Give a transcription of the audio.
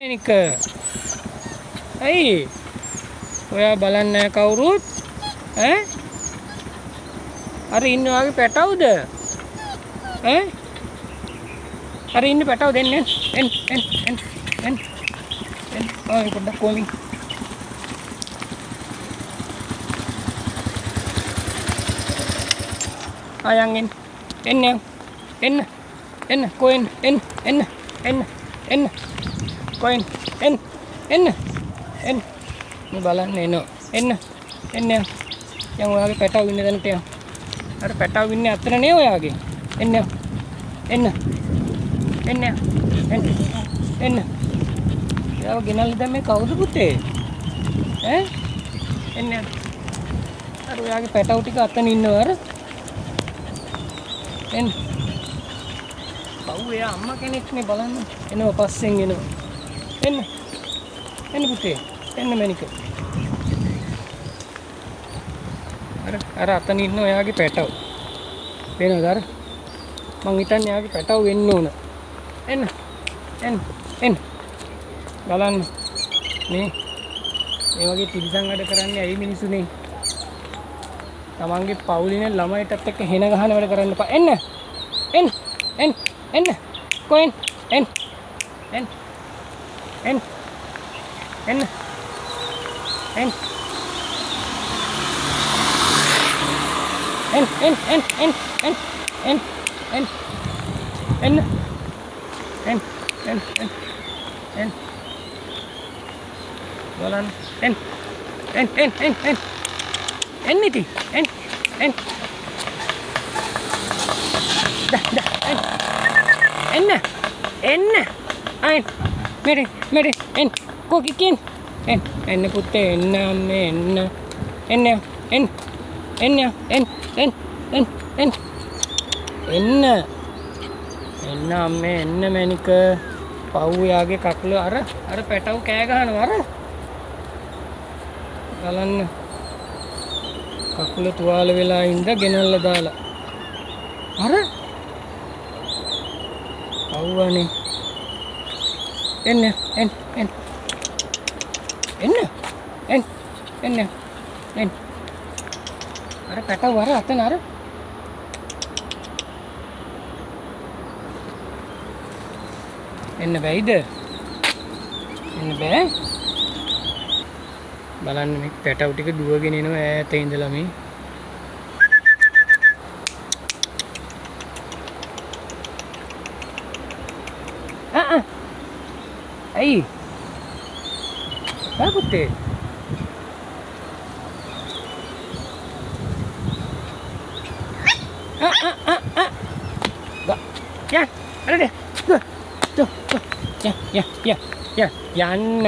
නික ඇයි ඔයා බලන්නේ නැහැ කවුරුත් ඈ අර ඉන්නේ වාගේ පැටවුද ඈ අර ඉන්නේ පැටව දෙන්නේ එන් ඔය පොඩ්ඩක් කොමින් අයන් එන්න කොහෙන් එන්න කොහෙන් එන්න මේ බලන්න එනවා එන්න යන් ඔයාගේ පැටව ඉන්න තැනට යන් අර පැටව ඉන්නේ අතන නේ ඔයාගේ එන්න යාව ගෙනල්ලා දැන් මේ කවුද පුතේ ඈ එන්න අර ඔයාගේ පැටව ටික අතන ඉන්නවා අර එන්න පව් එයා අම්මා කෙනෙක් නේ බලන්න එනවා පස්සෙන් එනවා එන්න පුතේ එන්න මැනික අර අතන ඉන්න ඔයාගේ පැටව පේනවද අර මං හිතන්නේ එයාගේ පැටව වෙන්න ඕන එන්න බලන්න මේ වගේ තිරිසන් වැඩ කරන්නේ ඇයි මිනිස්සුනේ තමන්ගේ පවුලිනේ ළමයිටත් එක්ක හෙන ගහන වැඩ කරන්න එපා එන්න කොහෙන් එන්න බලන්න එන්න ඉතින් එන්න අය මෙරි එන්න කොකිකින් එන්න පුතේ එන්න අම්මේ එන්න අම්මේ එන්න මැනික පව් යාගේ කකුල අර පැටව කෑ ගහනවා අර බලන්න කකුල තුවාල වෙලා ඉඳ ගෙනල්ලා දාලා අර පව්වනේ එන්න අර පැටව අර අතන අර එන්න බැයිද එන්න බෑ බලන්න මේ පැටව ටික දුවගෙන එනවා ඈත ඉඳලා මේ ඇයි බෑ පුතේ යන්න